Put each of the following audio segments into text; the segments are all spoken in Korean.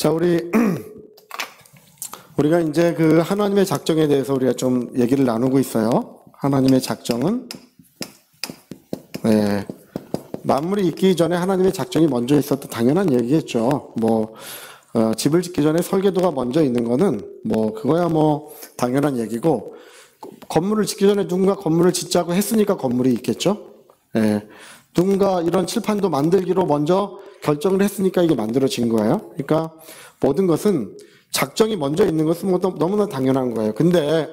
자, 우리가 이제 그 하나님의 작정에 대해서 우리가 좀 얘기를 나누고 있어요. 하나님의 작정은, 만물이 있기 전에 하나님의 작정이 먼저 있었던 당연한 얘기겠죠. 집을 짓기 전에 설계도가 먼저 있는 거는 그거야 당연한 얘기고, 건물을 짓기 전에 누군가 건물을 짓자고 했으니까 건물이 있겠죠. 누군가 이런 칠판도 만들기로 먼저 결정을 했으니까 이게 만들어진 거예요. 그러니까 모든 것은 작정이 먼저 있는 것은 너무나 당연한 거예요. 근데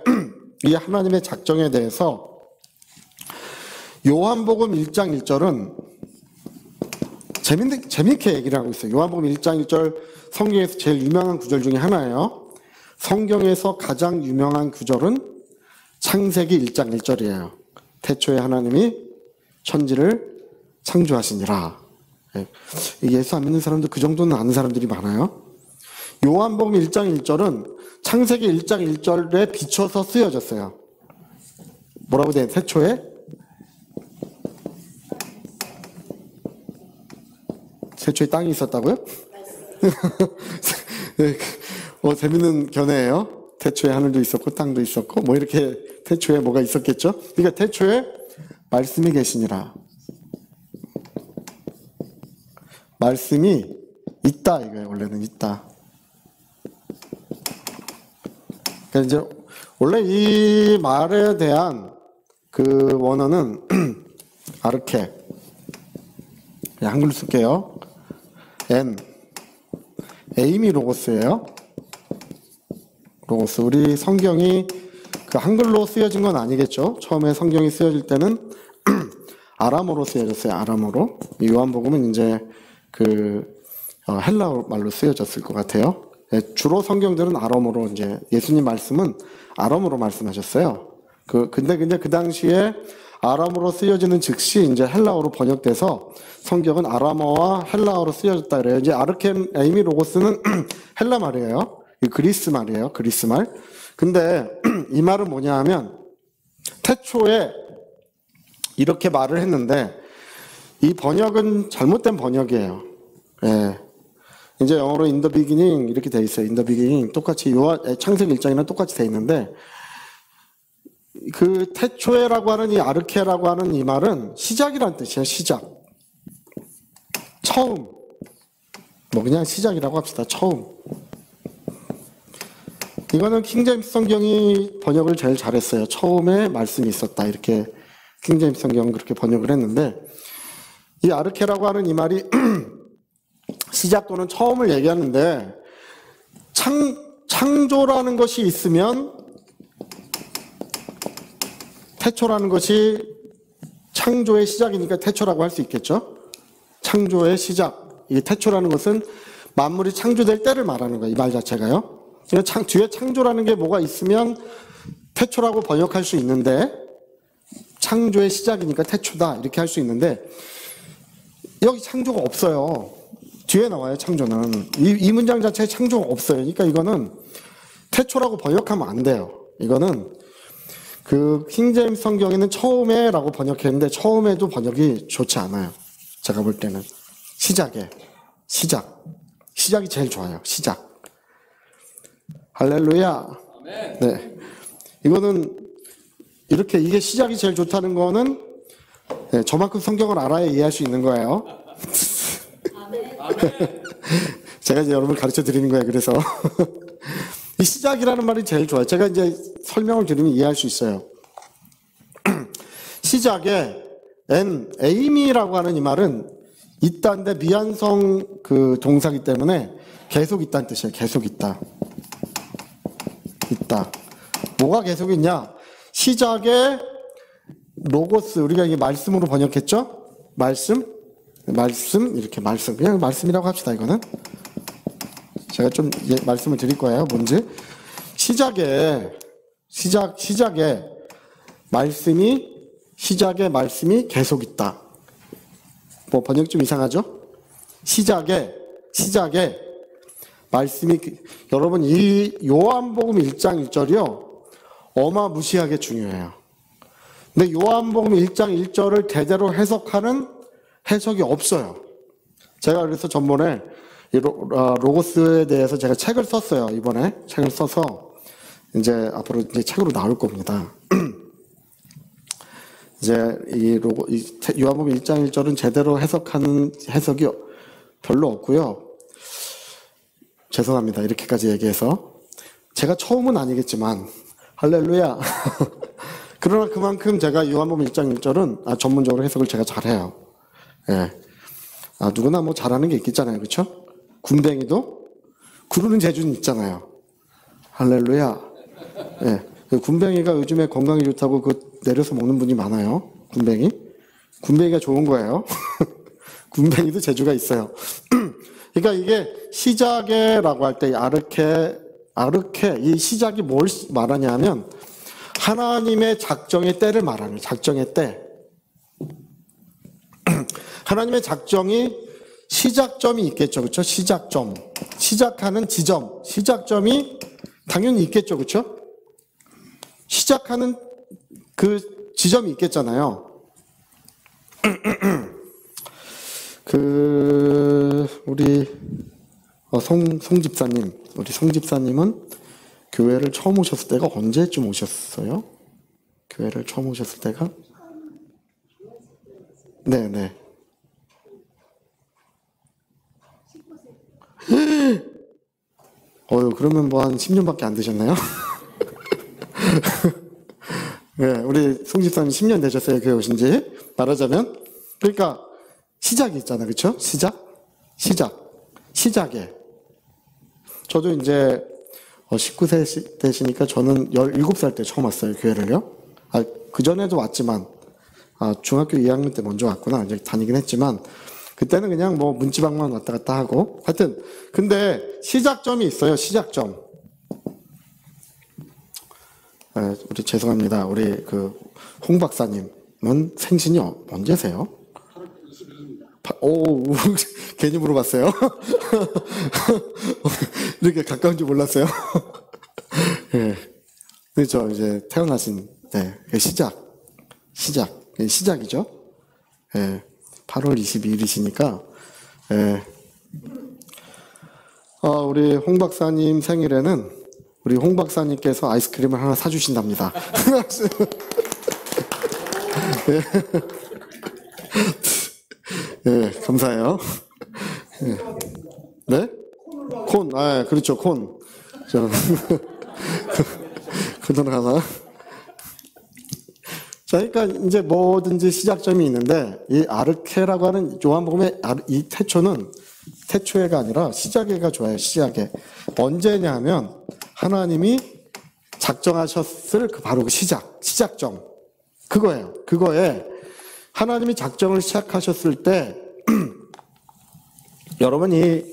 이 하나님의 작정에 대해서 요한복음 1장 1절은 재밌게 얘기를 하고 있어요. 요한복음 1장 1절 성경에서 제일 유명한 구절 중에 하나예요. 성경에서 가장 유명한 구절은 창세기 1장 1절이에요. 태초에 하나님이 천지를 창조하시니라. 예수 안 믿는 사람도 그 정도는 아는 사람들이 많아요. 요한복음 1장 1절은 창세기 1장 1절에 비춰서 쓰여졌어요. 뭐라고 돼? 태초에 땅이 있었다고요? 재밌는 견해예요. 태초에 하늘도 있었고 땅도 있었고 이렇게 태초에 뭐가 있었겠죠? 그러니까 태초에 말씀이 계시니라. 말씀이 있다 이거예요. 원래는 있다. 그러니까 이제 원래 이 말에 대한 그 원어는 아르케. 한글로 쓸게요. 에이미 로고스예요. 로고스. 우리 성경이 그 한글로 쓰여진 건 아니겠죠. 처음에 성경이 쓰여질 때는 아람어로 쓰여졌어요. 아람어로. 이 요한복음은 이제 헬라어 말로 쓰여졌을 것 같아요. 주로 성경들은 아람어로 이제 예수님 말씀은 아람어로 말씀하셨어요. 근데 그 당시에 아람어로 쓰여지는 즉시 이제 헬라어로 번역돼서 성경은 아람어와 헬라어로 쓰여졌다 그래요. 이제 아르켄 에이미 로고스는 헬라 말이에요. 그리스 말이에요. 그리스 말. 근데 이 말은 뭐냐 하면 태초에 이렇게 말을 했는데 이 번역은 잘못된 번역이에요. 이제 영어로 in the beginning 이렇게 돼 있어요. in the beginning 똑같이 창세기 1장이랑 똑같이 돼 있는데 그 태초에라고 하는 이 아르케라고 하는 이 말은 시작이란 뜻이에요. 시작. 처음. 그냥 시작이라고 합시다. 처음. 이거는 킹제임스 성경이 번역을 제일 잘했어요. 처음에 말씀이 있었다. 이렇게 킹제임스 성경은 그렇게 번역을 했는데 이 아르케라고 하는 이 말이 시작 또는 처음을 얘기하는데 창조라는 것이 있으면 태초라는 것이 창조의 시작이니까 태초라고 할 수 있겠죠. 창조의 시작. 이 태초라는 것은 만물이 창조될 때를 말하는 거예요. 이 말 자체가요. 뒤에 창조라는 게 뭐가 있으면 태초라고 번역할 수 있는데 창조의 시작이니까 태초다 이렇게 할 수 있는데 여기 창조가 없어요. 뒤에 나와요. 창조는. 이 문장 자체에 창조가 없어요. 그러니까 이거는 태초라고 번역하면 안 돼요. 이거는 그 킹제임스 성경에는 처음에라고 번역했는데 처음에도 번역이 좋지 않아요. 제가 볼 때는 시작이 제일 좋아요. 시작. 할렐루야. 네. 이거는 이렇게 이게 시작이 제일 좋다는 거는 저만큼 성경을 알아야 이해할 수 있는 거예요. 제가 이제 여러분을 가르쳐 드리는 거예요. 그래서 이 시작이라는 말이 제일 좋아요. 제가 이제 설명을 드리면 이해할 수 있어요. 시작에 에이미라고 하는 이 말은 있다인데 미완성 그 동사기 때문에 계속 있다는 뜻이에요. 계속 있다. 뭐가 계속 있냐? 시작에 로고스, 우리가 이게 말씀으로 번역했죠? 말씀, 이렇게 말씀. 그냥 말씀이라고 합시다, 이거는. 제가 좀 말씀을 드릴 거예요. 뭔지. 시작에 말씀이 계속 있다. 번역 좀 이상하죠? 시작에 말씀이, 여러분, 이 요한복음 1장 1절이요. 어마무시하게 중요해요. 근데 요한복음 1장 1절을 대대로 해석하는 해석이 없어요. 제가 그래서 전번에 이 로고스에 대해서 제가 책을 썼어요. 이번에 책을 써서 이제 앞으로 이제 책으로 나올 겁니다. 이제 이 요한복음 1장 1절은 제대로 해석하는 해석이 별로 없고요. 죄송합니다. 이렇게까지 얘기해서. 제가 처음은 아니겠지만 할렐루야. 그러나 그만큼 제가 요한복음 1장 1절은 전문적으로 해석을 제가 잘해요. 예. 누구나 뭐 잘하는 게 있겠잖아요. 그렇죠? 군뱅이도 구르는 재주는 있잖아요. 할렐루야. 예. 그 군뱅이가 요즘에 건강에 좋다고 내려서 먹는 분이 많아요. 군뱅이가 좋은 거예요. 군뱅이도 재주가 있어요. 그러니까 이게 시작에라고 할 때 아르케 이 시작이 뭘 말하냐면 하나님의 작정의 때를 말하는 거예요. 작정의 때. 하나님의 작정이 시작점이 있겠죠. 그렇죠? 시작점. 시작하는 지점. 시작점이 당연히 있겠죠. 그렇죠? 시작하는 그 지점이 있겠잖아요. 우리 송 집사님, 우리 송 집사님은 교회를 처음 오셨을 때가 언제쯤 오셨어요? 교회를 처음 오셨을 때가? 네네. 그러면 뭐 한 10년밖에 안 되셨나요? 네, 우리 송 집사님 10년 되셨어요, 교회 오신 지. 말하자면. 그러니까 시작이 있잖아요. 그렇죠? 시작에. 저도 이제 19세 되시니까 저는 17살 때 처음 왔어요, 교회를요. 그전에도 왔지만, 중학교 2학년 때 먼저 왔구나. 이제 다니긴 했지만, 그때는 그냥 뭐 문지방만 왔다 갔다 하고. 하여튼, 근데 시작점이 있어요, 시작점. 우리 죄송합니다. 우리 홍 박사님은 생신이 언제세요? 22입니다. 괜히 물어봤어요. 이렇게 가까운 줄 몰랐어요. 네. 그렇죠. 이제 태어나신, 시작이죠. 8월 22일이시니까, 우리 홍 박사님 생일에는 우리 홍 박사님께서 아이스크림을 하나 사주신답니다. 네, 감사해요. 네? 콘, 그렇죠, 콘. 그 돈 하나. 자, 그러니까 이제 뭐든지 시작점이 있는데, 이 아르케라고 하는 요한복음의 이 태초에가 아니라 시작에가 좋아요, 시작에. 언제냐 하면, 하나님이 작정하셨을 바로 그 시작점. 그거예요. 그거에 하나님이 작정을 시작하셨을 때, 여러분, 이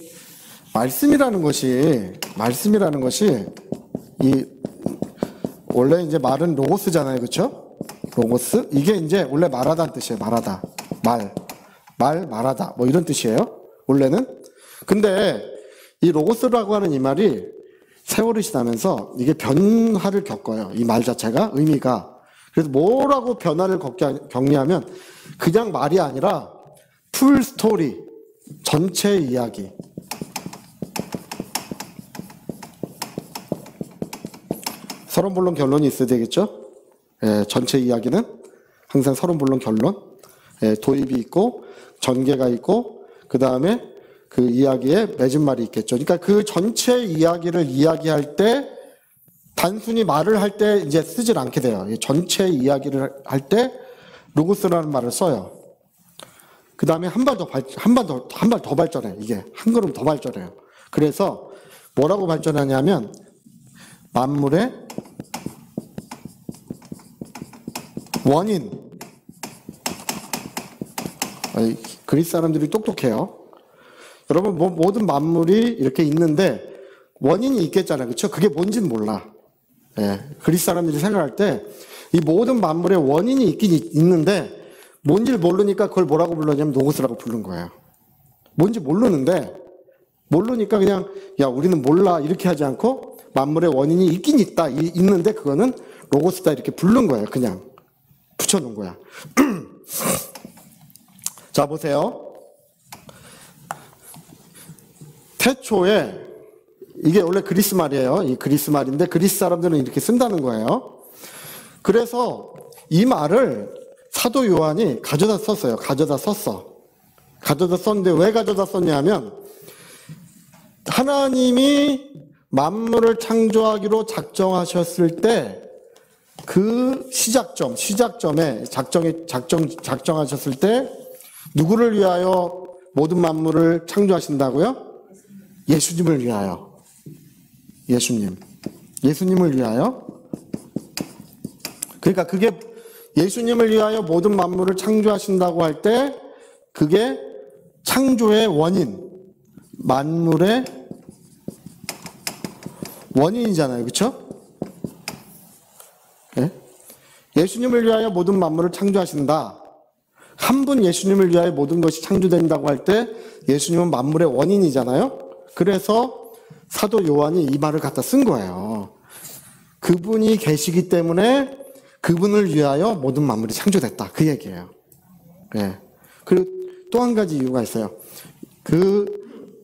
말씀이라는 것이, 원래 이제 말은 로고스잖아요. 그쵸? 로고스? 이게 이제 원래 말하다는 뜻이에요. 말하다. 말하다. 뭐 이런 뜻이에요. 원래는. 근데 이 로고스라고 하는 이 말이 세월이 지나면서 이게 변화를 겪어요. 이 말 자체가, 의미가. 그래서 뭐라고 변화를 겪냐면 그냥 말이 아니라 풀 스토리, 전체 이야기. 서론본론 결론이 있어야 되겠죠? 전체 이야기는 항상 서론본론 결론, 도입이 있고 전개가 있고 그 다음에 그 이야기에 맺은 말이 있겠죠. 그러니까 그 전체 이야기를 이야기할 때 단순히 말을 할 때 이제 쓰질 않게 돼요. 전체 이야기를 할 때 로고스라는 말을 써요. 그 다음에 한 발 더 발전해. 이게 한 걸음 더 발전해요. 그래서 뭐라고 발전하냐면 만물의 원인. 그리스 사람들이 똑똑해요. 여러분 모든 만물이 이렇게 있는데 원인이 있겠잖아요. 그렇죠? 그게 뭔지는 몰라. 그리스 사람들이 생각할 때 이 모든 만물의 원인이 있긴 있는데 뭔지를 모르니까 그걸 뭐라고 불렀냐면 노고스라고 부른 거예요. 뭔지 모르니까 그냥 야 우리는 몰라 이렇게 하지 않고 만물의 원인이 있긴 있는데 그거는 로고스다 이렇게 부른 거예요. 그냥 붙여놓은 거야. 자 보세요. 태초에, 이게 원래 그리스 말이에요. 이 그리스 말인데 그리스 사람들은 이렇게 쓴다는 거예요. 그래서 이 말을 사도 요한이 가져다 썼어요. 가져다 썼는데 왜 가져다 썼냐면 하나님이 만물을 창조하기로 작정하셨을 때 그 시작점에 작정하셨을 때 누구를 위하여 모든 만물을 창조하신다고요? 예수님을 위하여. 예수님을 위하여. 그러니까 그게 예수님을 위하여 모든 만물을 창조하신다고 할 때 그게 창조의 원인, 만물의 원인이잖아요. 그렇죠? 네? 예수님을 위하여 모든 만물을 창조하신다. 한 분 예수님을 위하여 모든 것이 창조된다고 할 때 예수님은 만물의 원인이잖아요. 그래서 사도 요한이 이 말을 갖다 쓴 거예요. 그분이 계시기 때문에 그분을 위하여 모든 만물이 창조됐다. 그 얘기예요. 네. 그리고 또 한 가지 이유가 있어요. 그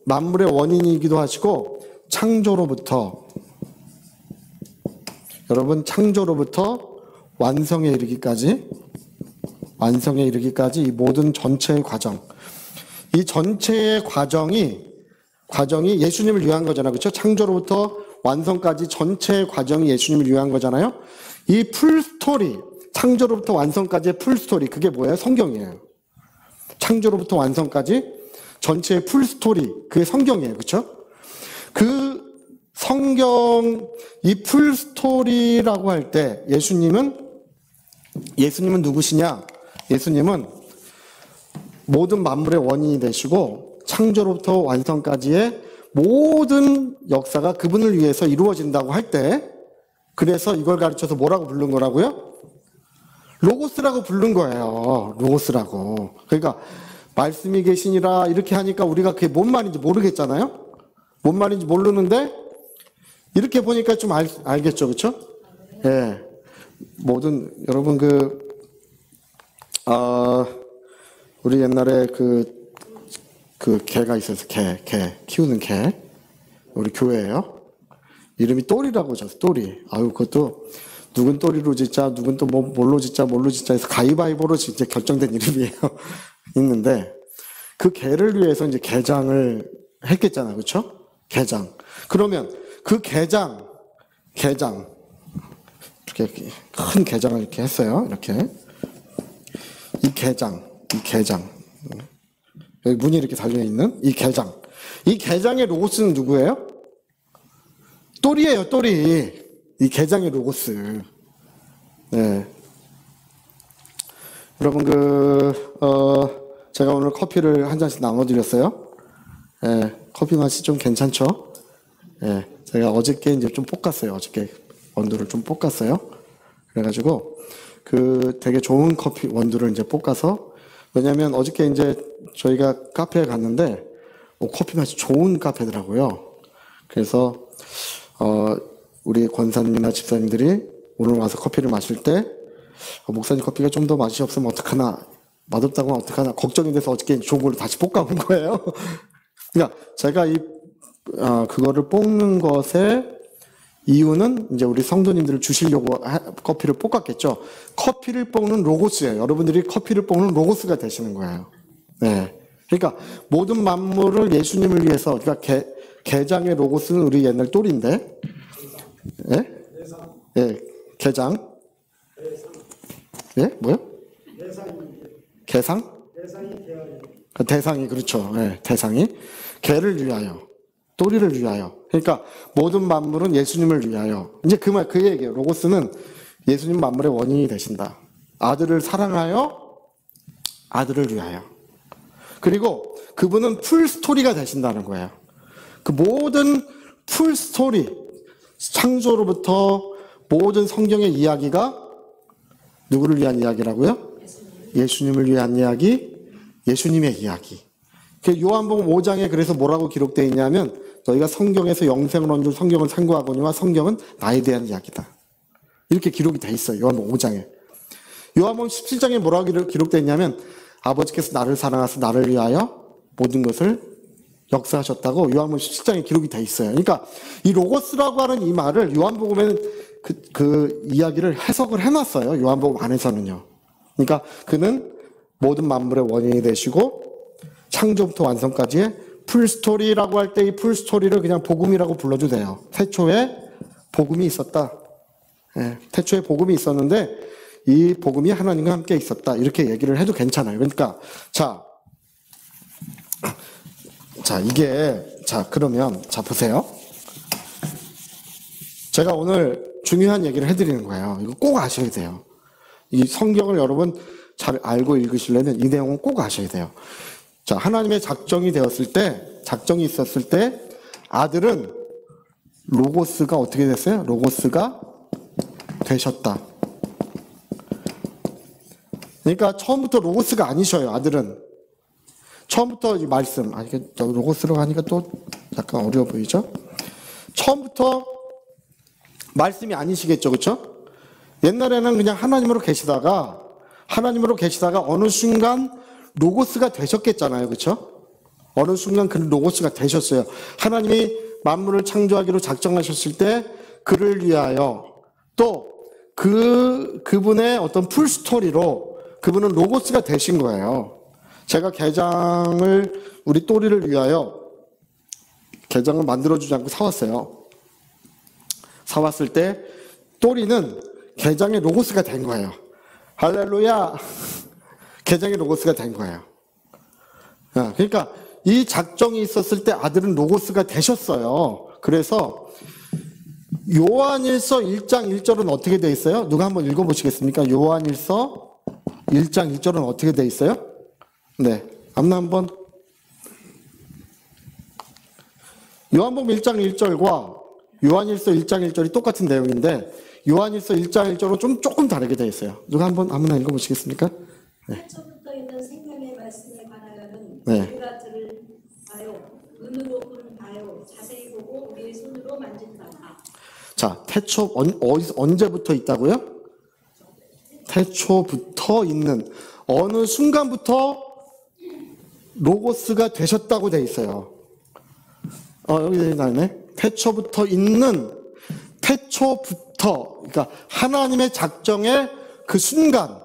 만물의 원인이기도 하시고 창조로부터 완성에 이르기까지 이 모든 전체의 과정, 이 전체의 과정이 예수님을 위한 거잖아요. 그렇죠? 창조로부터 완성까지 전체의 과정이 예수님을 위한 거잖아요. 이 풀스토리, 창조로부터 완성까지의 풀스토리, 그게 뭐예요? 성경이에요. 창조로부터 완성까지 전체의 풀스토리, 그게 성경이에요. 그렇죠? 그 성경, 이 풀스토리라고 할 때 예수님은 누구시냐? 예수님은 모든 만물의 원인이 되시고 창조로부터 완성까지의 모든 역사가 그분을 위해서 이루어진다고 할 때, 그래서 이걸 가르쳐서 뭐라고 부른 거라고요? 로고스라고 부른 거예요. 로고스라고. 그러니까 말씀이 계시니라 이렇게 하니까 우리가 그게 뭔 말인지 모르겠잖아요. 뭔 말인지 모르는데 이렇게 보니까 좀 알겠죠. 그렇죠? 예. 여러분 우리 옛날에 그 개가 있어서 개 키우는 개, 우리 교회예요. 이름이 또리라고 졌어. 또리. 아유, 그것도 누군 또리로 짓자, 누군 또 뭘로 짓자 해서 가위바위보로 이제 결정된 이름이에요. 있는데 그 개를 위해서 이제 개장을 했겠잖아요. 그렇죠? 개장. 그러면 그 개장 이렇게 큰 개장을 이렇게 했어요. 이렇게 이 개장 여기 문이 이렇게 달려있는 이 개장의 로고스는 누구예요? 또리예요. 또리. 이 개장의 로고스. 네. 여러분 제가 오늘 커피를 한 잔씩 나눠드렸어요. 네. 커피 맛이 좀 괜찮죠? 네. 제가 어저께 이제 좀 볶았어요. 어저께 원두를 좀 볶았어요. 그래가지고 되게 좋은 커피 원두를 이제 볶아서, 왜냐면 어저께 이제 저희가 카페에 갔는데 커피 맛이 좋은 카페더라고요. 그래서 우리 권사님이나 집사님들이 오늘 와서 커피를 마실 때 목사님 커피가 좀 더 맛이 없으면 어떡하나, 맛없다고 하면 어떡하나 걱정이 돼서 어저께 좋은 걸로 다시 볶아온 거예요. 그러니까 제가 그거를 볶는 것의 이유는 이제 우리 성도님들을 주시려고 커피를 볶았겠죠. 커피를 볶는 로고스예요. 여러분들이 커피를 볶는 로고스가 되시는 거예요. 네. 그러니까 모든 만물을 예수님을 위해서, 그러니까 개장의 로고스는 우리 옛날 또리인데, 예? 예, 개장. 예, 뭐요? 개상? 대상이, 그렇죠. 예, 대상이 개를 위하여, 또리를 위하여. 그러니까 모든 만물은 예수님을 위하여. 이제 그 얘기예요. 로고스는 예수님 만물의 원인이 되신다. 아들을 사랑하여 아들을 위하여. 그리고 그분은 풀스토리가 되신다는 거예요. 그 모든 풀스토리, 창조로부터 모든 성경의 이야기가 누구를 위한 이야기라고요? 예수님을 위한 이야기, 예수님의 이야기. 요한복음 5장에 그래서 뭐라고 기록되어 있냐면, 너희가 성경에서 영생을 얻은 줄 성경을 상고하거니와 성경은 나에 대한 이야기다. 이렇게 기록이 돼 있어요. 요한복음 5장에. 요한복음 17장에 뭐라고 기록되어 있냐면, 아버지께서 나를 사랑하사 나를 위하여 모든 것을 역사하셨다고 요한복음 17장에 기록이 돼 있어요. 그러니까 이 로고스라고 하는 이 말을 요한복음에는 그 이야기를 해석을 해놨어요. 요한복음 안에서는요. 그러니까 그는 모든 만물의 원인이 되시고 창조부터 완성까지의 풀스토리라고 할 때 이 풀스토리를 그냥 복음이라고 불러도 돼요. 태초에 복음이 있었다. 예, 태초에 복음이 있었는데 이 복음이 하나님과 함께 있었다. 이렇게 얘기를 해도 괜찮아요. 그러니까 그러면 보세요. 제가 오늘 중요한 얘기를 해드리는 거예요. 이거 꼭 아셔야 돼요. 이 성경을 여러분 잘 알고 읽으시려면 이 내용은 꼭 아셔야 돼요. 자, 하나님의 작정이 있었을 때 아들은 로고스가 어떻게 됐어요? 로고스가 되셨다. 그러니까 처음부터 로고스가 아니셔요, 아들은. 처음부터 이 말씀, 이게 로고스로 하니까 또 약간 어려워 보이죠? 처음부터 말씀이 아니시겠죠, 그렇죠? 옛날에는 그냥 하나님으로 계시다가 어느 순간 로고스가 되셨겠잖아요, 그렇죠? 어느 순간 그 로고스가 되셨어요. 하나님이 만물을 창조하기로 작정하셨을 때 그를 위하여 또 그분의 어떤 풀스토리로 그분은 로고스가 되신 거예요. 제가 게장을 우리 또리를 위하여 게장을 만들어주지 않고 사왔어요. 사왔을 때 또리는 게장의 로고스가 된 거예요. 할렐루야. 게장의 로고스가 된 거예요. 그러니까 이 작정이 있었을 때 아들은 로고스가 되셨어요. 그래서 요한일서 1장 1절은 어떻게 돼 있어요? 누가 한번 읽어보시겠습니까? 요한일서 1장 1절은 어떻게 돼 있어요? 네, 앞나 한번. 요한복음 1장 1절과 요한일서 1장 1절이 똑같은 내용인데 요한일서 1장 1절은 조금 다르게 돼 있어요. 누가 한번 아무나 읽어보시겠습니까? 네. 태초부터 있는 생명의 말씀에 관하여는 네. 우리가 들으하여 눈으로 보는하여 자세히 보고 우리의 손으로 만진 바다. 자, 태초 언제부터 있다고요? 태초부터 있는 어느 순간부터 로고스가 되셨다고 돼 있어요. 여기 돼 있네. 태초부터 있는 그러니까 하나님의 작정의 그 순간,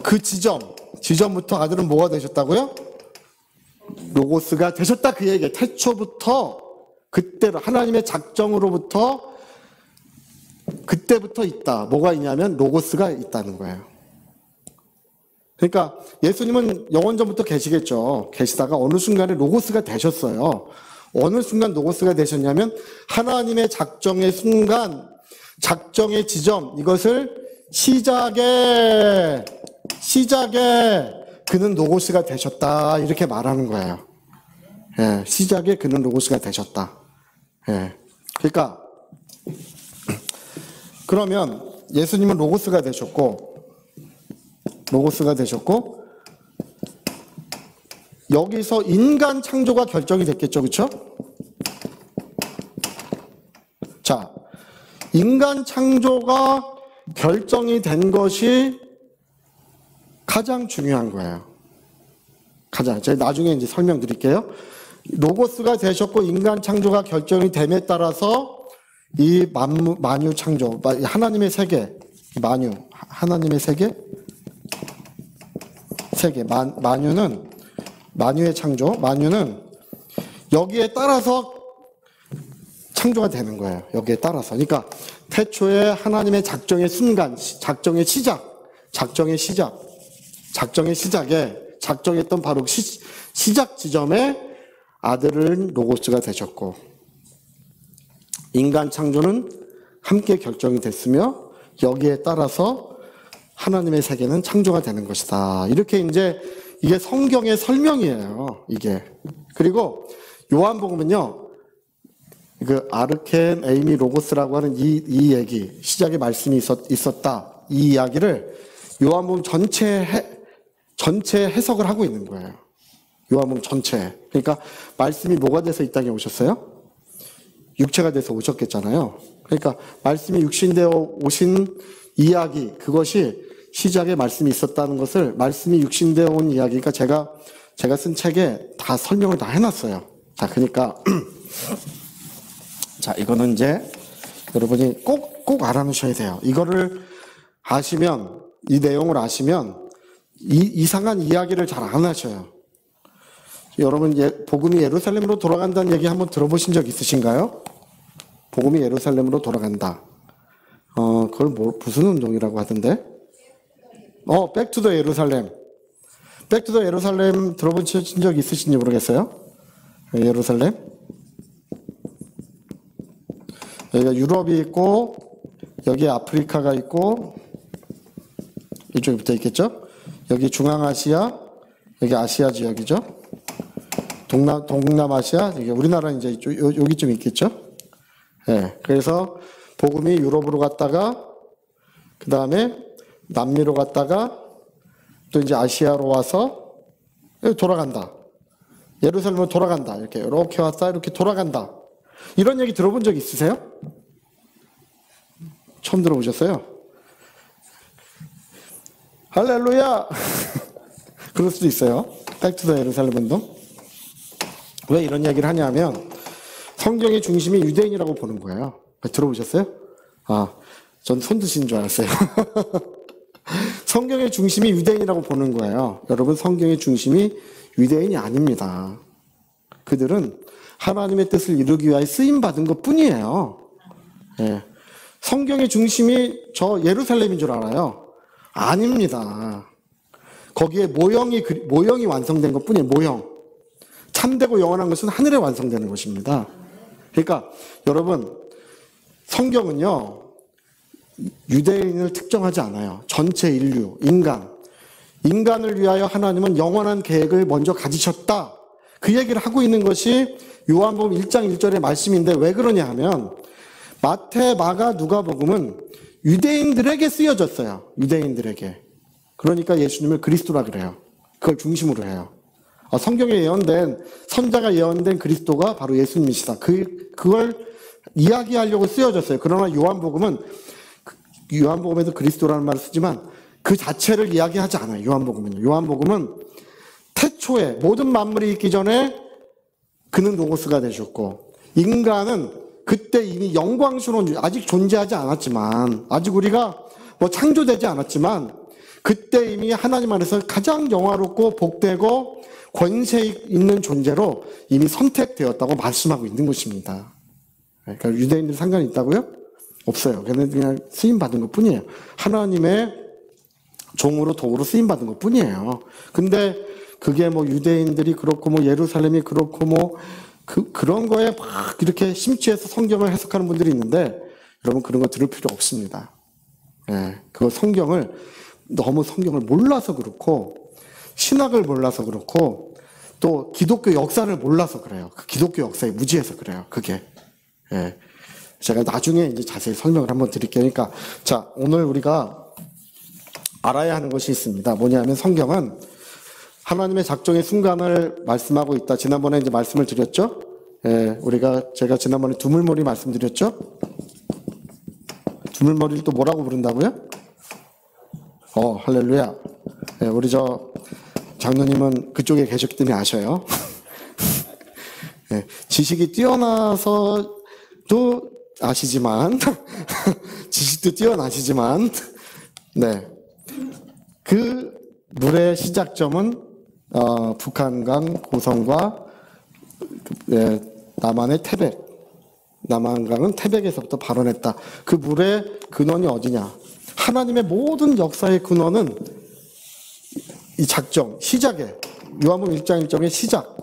그 지점부터 아들은 뭐가 되셨다고요? 로고스가 되셨다 그 얘기예요. 태초부터 그때로 하나님의 작정으로부터 그때부터 있다. 뭐가 있냐면 로고스가 있다는 거예요. 그러니까 예수님은 영원전부터 계시겠죠. 계시다가 어느 순간에 로고스가 되셨어요. 어느 순간 로고스가 되셨냐면 하나님의 작정의 순간, 작정의 지점, 이것을 시작에 그는 로고스가 되셨다 이렇게 말하는 거예요. 예, 시작에 그는 로고스가 되셨다. 예, 그러니까 그러면 예수님은 로고스가 되셨고 여기서 인간 창조가 결정이 됐겠죠, 그렇죠? 자, 인간 창조가 결정이 된 것이 가장 중요한 거예요. 제가 나중에 이제 설명드릴게요. 로고스가 되셨고 인간 창조가 결정이 됨에 따라서 이 만유 창조, 하나님의 세계, 하나님의 세계, 만유의 창조, 만유는 여기에 따라서 창조가 되는 거예요. 여기에 따라서. 그러니까 태초에 하나님의 작정의 순간, 작정의 시작에 작정했던 바로 시작 지점에 아들은 로고스가 되셨고 인간 창조는 함께 결정이 됐으며 여기에 따라서 하나님의 세계는 창조가 되는 것이다. 이렇게 이제 이게 성경의 설명이에요. 이게. 그리고 요한복음은요. 그 아르켄 에이미 로고스라고 하는 이 얘기, 시작에 말씀이 있었다. 이 이야기를 요한복음 전체 해석을 하고 있는 거예요. 요한복음 전체. 그러니까 말씀이 뭐가 돼서 이 땅에 오셨어요? 육체가 돼서 오셨겠잖아요. 그러니까 말씀이 육신되어 오신 이야기, 그것이 시작에 말씀이 있었다는 것을 말씀이 육신되어 온 이야기가 제가 쓴 책에 다 설명을 다 해놨어요. 자, 그러니까 자, 이거는 이제 여러분이 꼭 알아놓으셔야 돼요. 이거를 아시면, 이 내용을 아시면 이상한 이야기를 잘 안 하셔요. 여러분, 복음이 예루살렘으로 돌아간다는 얘기 한번 들어보신 적 있으신가요? 복음이 예루살렘으로 돌아간다. 그걸 무슨 운동이라고 하던데? 백투더 예루살렘. 백투더 예루살렘 들어보신 적 있으신지 모르겠어요? 예루살렘? 여기가 유럽이 있고, 여기 아프리카가 있고, 이쪽에 붙어 있겠죠? 여기 중앙아시아, 여기 아시아 지역이죠? 동남아시아, 이게 우리나라는 이제 여기쯤 있겠죠? 예. 그래서 복음이 유럽으로 갔다가, 그 다음에 남미로 갔다가, 또 이제 아시아로 와서 돌아간다. 예루살렘으로 돌아간다. 이렇게 왔다, 이렇게 돌아간다. 이런 얘기 들어본 적 있으세요? 처음 들어보셨어요? 할렐루야! 그럴 수도 있어요. 백투더 예루살렘 운동. 왜 이런 얘기를 하냐면 성경의 중심이 유대인이라고 보는 거예요. 들어보셨어요? 전 손 드신 줄 알았어요. 성경의 중심이 유대인이라고 보는 거예요. 여러분, 성경의 중심이 유대인이 아닙니다. 그들은 하나님의 뜻을 이루기 위하여 쓰임받은 것 뿐이에요. 예. 성경의 중심이 저 예루살렘인 줄 알아요? 아닙니다. 거기에 모형이 완성된 것 뿐이에요. 모형. 참되고 영원한 것은 하늘에 완성되는 것입니다. 그러니까 여러분, 성경은요, 유대인을 특정하지 않아요. 전체 인류, 인간을 위하여 하나님은 영원한 계획을 먼저 가지셨다. 그 얘기를 하고 있는 것이 요한복음 1장 1절의 말씀인데, 왜 그러냐 하면 마태, 마가, 누가복음은 유대인들에게 쓰여졌어요. 유대인들에게. 그러니까 예수님을 그리스도라 그래요. 그걸 중심으로 해요. 성경에 예언된, 선자가 예언된 그리스도가 바로 예수님이시다. 그걸 이야기하려고 쓰여졌어요. 그러나 요한복음에도 그리스도라는 말을 쓰지만 그 자체를 이야기하지 않아요. 요한복음은 태초에 모든 만물이 있기 전에 그는 로고스가 되셨고, 인간은 그때 이미 영광스러운, 아직 존재하지 않았지만, 아직 우리가 창조되지 않았지만, 그때 이미 하나님 안에서 가장 영화롭고 복되고 권세 있는 존재로 이미 선택되었다고 말씀하고 있는 것입니다. 그러니까 유대인들 상관이 있다고요? 없어요. 그냥 쓰임받은 것 뿐이에요. 하나님의 종으로 도구로 쓰임받은 것 뿐이에요. 근데 그게 유대인들이 그렇고 예루살렘이 그렇고 그런 거에 막 이렇게 심취해서 성경을 해석하는 분들이 있는데, 여러분, 그런 거 들을 필요 없습니다. 너무 성경을 몰라서 그렇고, 신학을 몰라서 그렇고, 또 기독교 역사를 몰라서 그래요. 그 기독교 역사에 무지해서 그래요. 그게. 제가 나중에 이제 자세히 설명을 한번 드릴게요. 그러니까, 자, 오늘 우리가 알아야 하는 것이 있습니다. 뭐냐면 성경은 하나님의 작정의 순간을 말씀하고 있다. 지난번에 이제 말씀을 드렸죠? 제가 지난번에 두물머리 말씀드렸죠? 두물머리를 또 뭐라고 부른다고요? 할렐루야. 우리 장로님은 그쪽에 계셨기 때문에 아셔요. 지식이 뛰어나서도 아시지만, 지식도 뛰어나시지만, 그 물의 시작점은 북한강 고성과 남한의 태백, 남한강은 태백에서부터 발원했다. 그 물의 근원이 어디냐? 하나님의 모든 역사의 근원은 이 작정, 시작에, 요한복음 1장 1절의 시작,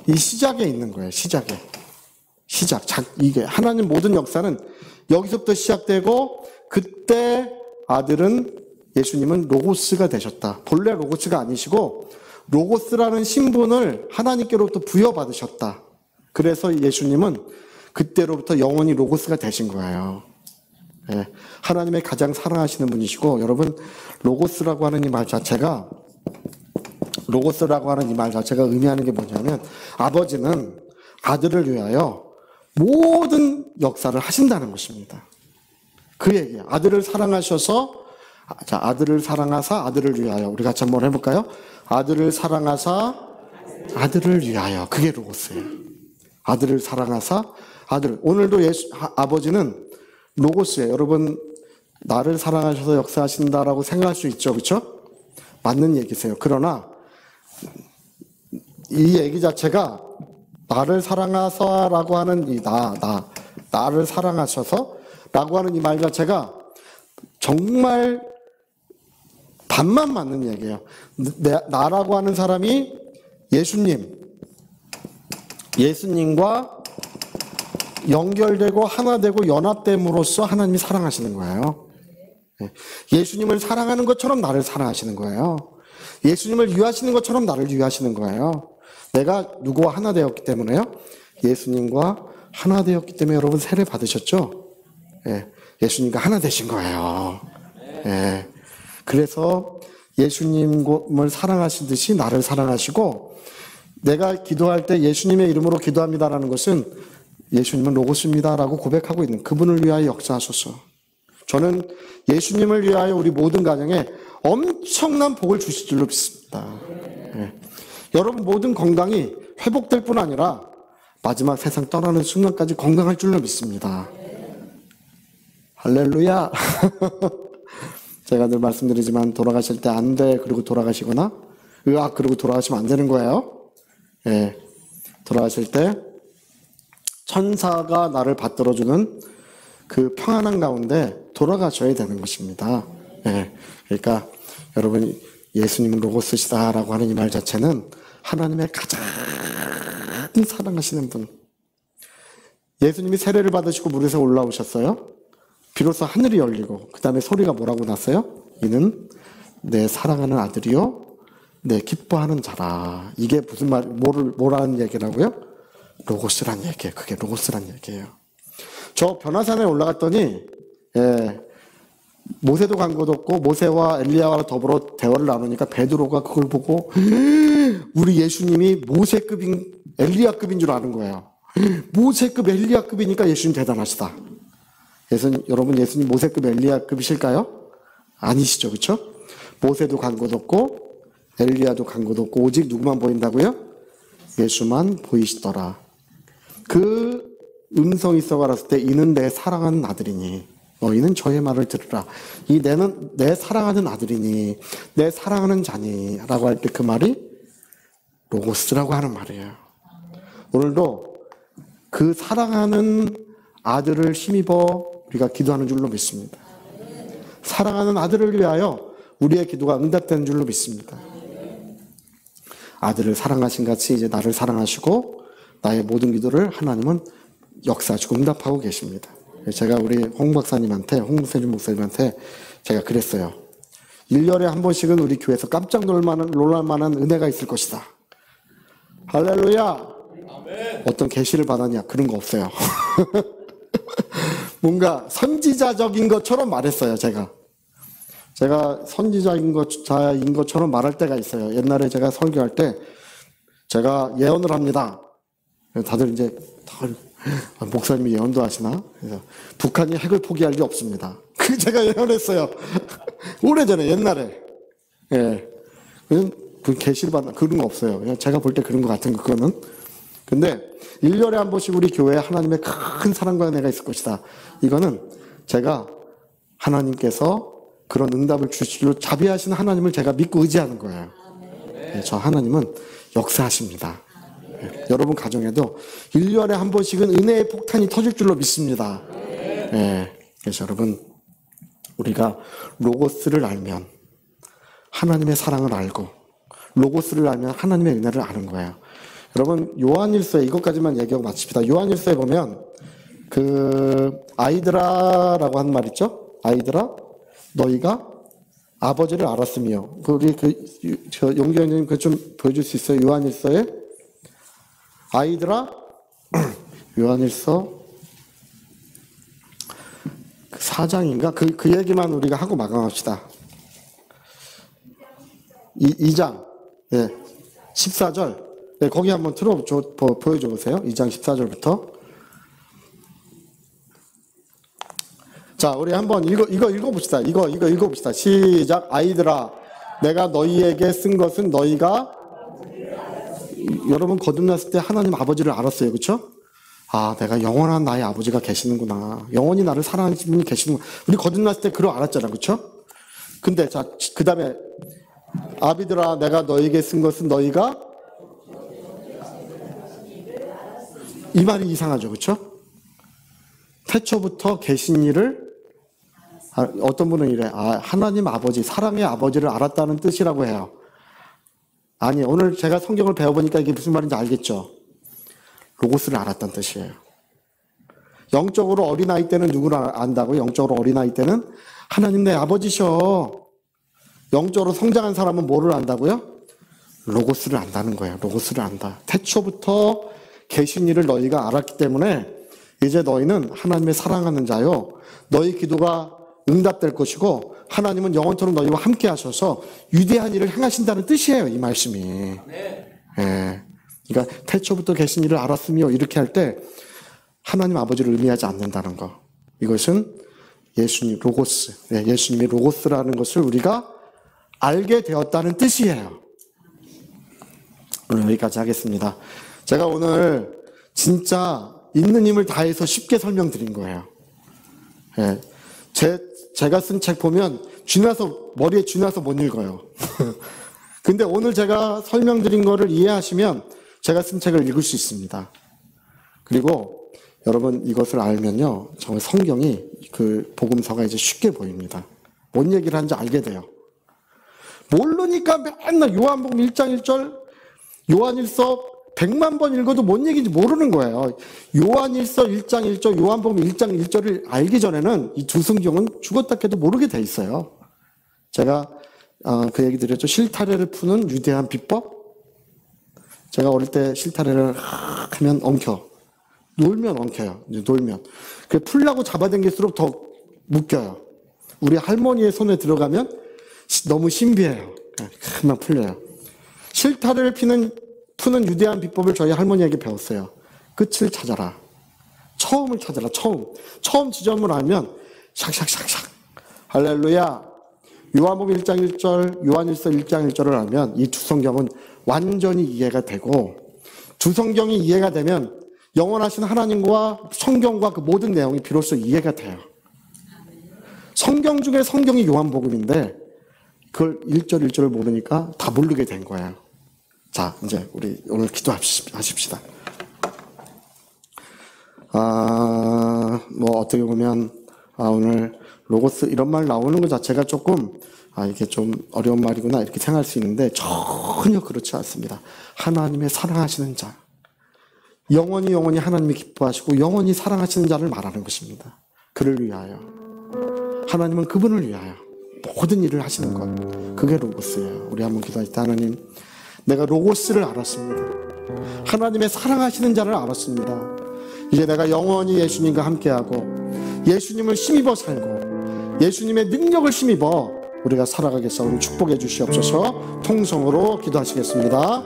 이 시작에 있는 거예요. 시작. 이게 하나님 모든 역사는 여기서부터 시작되고, 그때 예수님은 로고스가 되셨다. 본래 로고스가 아니시고 로고스라는 신분을 하나님께로부터 부여받으셨다. 그래서 예수님은 그때로부터 영원히 로고스가 되신 거예요. 하나님의 가장 사랑하시는 분이시고, 여러분, 로고스라고 하는 이 말 자체가 의미하는 게 뭐냐면, 아버지는 아들을 위하여 모든 역사를 하신다는 것입니다. 그 얘기예요. 아들을 사랑하셔서, 아들을 사랑하사 아들을 위하여. 우리 같이 한번 해볼까요? 아들을 사랑하사 아들을 위하여. 그게 로고스예요. 아들을 사랑하사 아들. 오늘도 아버지는 로고스예요. 여러분 나를 사랑하셔서 역사하신다라고 생각할 수 있죠. 그렇죠? 맞는 얘기세요. 그러나 이 얘기 자체가 나를 사랑하사라고 하는 이 나를 사랑하셔서라고 하는 이 말 자체가 정말 반만 맞는 얘기예요. 나라고 하는 사람이 예수님과 연결되고 하나 되고 연합됨으로써 하나님이 사랑하시는 거예요. 예수님을 사랑하는 것처럼 나를 사랑하시는 거예요. 예수님을 위하시는 것처럼 나를 위하시는 거예요. 내가 누구와 하나 되었기 때문에요. 예수님과 하나 되었기 때문에 여러분 세례 받으셨죠? 예수님과 하나 되신 거예요. 그래서 예수님을 사랑하시듯이 나를 사랑하시고, 내가 기도할 때 예수님의 이름으로 기도합니다라는 것은 예수님은 로고스입니다라고 고백하고 있는, 그분을 위하여 역사하소서. 저는 예수님을 위하여 우리 모든 가정에 엄청난 복을 주실 줄로 믿습니다. 여러분 모든 건강이 회복될 뿐 아니라 마지막 세상 떠나는 순간까지 건강할 줄로 믿습니다. 할렐루야. 제가 늘 말씀드리지만 돌아가실 때 안 돼 그리고 돌아가시거나 으악 그리고 돌아가시면 안 되는 거예요. 돌아가실 때 천사가 나를 받들어주는 그 평안한 가운데 돌아가셔야 되는 것입니다. 그러니까 여러분 예수님은 로고스시다라고 하는 이 말 자체는 하나님의 가장 사랑하시는 분. 예수님이 세례를 받으시고 물에서 올라오셨어요. 비로소 하늘이 열리고 그 다음에 소리가 뭐라고 났어요? 이는 내 사랑하는 아들이요 내 기뻐하는 자라. 이게 무슨 말, 뭐라는 얘기라고요? 로고스란 얘기예요. 그게 로고스란 얘기예요. 저 변화산에 올라갔더니 모세도 간 것도 없고 모세와 엘리야와 더불어 대화를 나누니까 베드로가 그걸 보고 우리 예수님이 모세급인 엘리야급인 줄 아는 거예요. 모세급 엘리야급이니까 예수님 대단하시다. 여러분 예수님 모세급 엘리야급이실까요? 아니시죠. 그렇죠? 모세도 간 것 없고 엘리야도 간 것 없고 오직 누구만 보인다고요? 예수만 보이시더라. 그 음성이 있어 알았을 때 이는 내 사랑하는 아들이니 너희는 저의 말을 들으라. 이 내는 내 사랑하는 아들이니 내 사랑하는 자니 라고 할 때 그 말이 로고스라고 하는 말이에요. 오늘도 그 사랑하는 아들을 힘입어 우리가 기도하는 줄로 믿습니다. 사랑하는 아들을 위하여 우리의 기도가 응답되는 줄로 믿습니다. 아들을 사랑하신 같이 이제 나를 사랑하시고 나의 모든 기도를 하나님은 역사하시고 응답하고 계십니다. 제가 우리 홍 박사님한테, 홍세준 목사님한테 제가 그랬어요. 1년에 한 번씩은 우리 교회에서 깜짝 놀랄 만한 은혜가 있을 것이다. 할렐루야. 아멘. 어떤 계시를 받았냐 그런 거 없어요. 뭔가 선지자적인 것처럼 말했어요. 제가 선지자인 것처럼 말할 때가 있어요. 옛날에 제가 설교할 때 제가 예언을 합니다. 다들 이제 목사님이 예언도 하시나? 그래서 북한이 핵을 포기할 리 없습니다. 그 제가 예언했어요. 오래전에 옛날에. 그 계시를 받는 그런 거 없어요. 그냥 제가 볼 때 그런 거 같은 거 그거는. 근데 1년에 한 번씩 우리 교회에 하나님의 큰 사랑과 은혜가 있을 것이다. 이거는 제가 하나님께서 그런 응답을 주시기로 자비하신 하나님을 제가 믿고 의지하는 거예요. 저 하나님은 역사하십니다. 여러분 가정에도 1년에 한 번씩은 은혜의 폭탄이 터질 줄로 믿습니다. 그래서 여러분 우리가 로고스를 알면 하나님의 사랑을 알고 로고스를 알면 하나님의 은혜를 아는 거예요. 여러분 요한일서에 이것까지만 얘기하고 마칩시다. 요한일서에 보면 그 아이들아라고 한 말 있죠? 아이들아 너희가 아버지를 알았으며 우리 저 용기형님 그 좀 보여줄 수 있어요? 요한일서에 아이들아 요한일서 4장인가 그 얘기만 우리가 하고 마감합시다. 2장 14절 거기 한번 보여줘 보세요. 2장 14절부터. 자, 우리 한번 이거 읽어봅시다. 이거 읽어봅시다. 시작. 아이들아, 내가 너희에게 쓴 것은 너희가 여러분 거듭났을 때 하나님 아버지를 알았어요. 그렇죠? 아, 내가 영원한 나의 아버지가 계시는구나. 영원히 나를 사랑하는 분이 계시는구나. 우리 거듭났을 때 그러 알았잖아. 그렇죠? 근데 자, 그 다음에 아비들아 내가 너에게 쓴 것은 너희가 이 말이 이상하죠. 그렇죠? 태초부터 계신 이를 어떤 분은 이래. 아, 하나님 아버지, 사랑의 아버지를 알았다는 뜻이라고 해요. 아니, 오늘 제가 성경을 배워보니까 이게 무슨 말인지 알겠죠? 로고스를 알았다는 뜻이에요. 영적으로 어린아이 때는 누구를 안다고요? 영적으로 어린아이 때는 하나님 내 아버지셔. 영적으로 성장한 사람은 뭐를 안다고요? 로고스를 안다는 거예요. 로고스를 안다. 태초부터 계신 이를 너희가 알았기 때문에 이제 너희는 하나님의 사랑하는 자요. 너희 기도가 응답될 것이고 하나님은 영원토록 너희와 함께 하셔서 위대한 일을 행하신다는 뜻이에요. 이 말씀이. 예. 그러니까 태초부터 계신 이를 알았으며 이렇게 할 때 하나님 아버지를 의미하지 않는다는 거. 이것은 예수님 로고스. 예, 예수님이 로고스라는 것을 우리가 알게 되었다는 뜻이에요. 오늘 여기까지 하겠습니다. 제가 오늘 진짜 있는 힘을 다해서 쉽게 설명드린 거예요. 예. 제가 쓴 책 보면 머리에 쥐나서 못 읽어요. 근데 오늘 제가 설명드린 거를 이해하시면 제가 쓴 책을 읽을 수 있습니다. 그리고 여러분 이것을 알면요. 정말 성경이 그 복음서가 이제 쉽게 보입니다. 뭔 얘기를 하는지 알게 돼요. 모르니까 맨날 요한복음 1장 1절, 요한일서 100만 번 읽어도 뭔 얘기인지 모르는 거예요. 요한일서 1장 1절, 요한복음 1장 1절을 알기 전에는 이 두 성경은 죽었다 깨도 모르게 돼 있어요. 제가 그 얘기 드렸죠. 실타래를 푸는 위대한 비법. 제가 어릴 때 실타래를 하면 엉켜. 놀면 엉켜요. 이제 놀면. 그 풀라고 잡아당길수록 더 묶여요. 우리 할머니의 손에 들어가면 너무 신비해요. 금방 풀려요. 실타래를 푸는 위대한 비법을 저희 할머니에게 배웠어요. 끝을 찾아라. 처음을 찾아라. 처음 지점을 알면 샥샥샥샥. 할렐루야. 요한복음 1장 1절, 요한일서 1장 1절을 알면 이 두 성경은 완전히 이해가 되고 두 성경이 이해가 되면 영원하신 하나님과 성경과 그 모든 내용이 비로소 이해가 돼요. 성경 중에 성경이 요한복음인데 그걸 1절 1절을 모르니까 다 모르게 된 거예요. 자, 이제 우리 오늘 기도하십시다. 뭐 어떻게 보면 오늘 로고스 이런 말 나오는 것 자체가 조금 이게 좀 어려운 말이구나 이렇게 생각할 수 있는데 전혀 그렇지 않습니다. 하나님의 사랑하시는 자, 영원히 하나님이 기뻐하시고 영원히 사랑하시는 자를 말하는 것입니다. 그를 위하여. 하나님은 그분을 위하여 모든 일을 하시는 것. 그게 로고스예요. 우리 한번 기도하시다. 하나님, 내가 로고스를 알았습니다. 하나님의 사랑하시는 자를 알았습니다. 이제 내가 영원히 예수님과 함께하고 예수님을 힘입어 살고 예수님의 능력을 힘입어 우리가 살아가겠사오니 축복해 주시옵소서. 통성으로 기도하시겠습니다.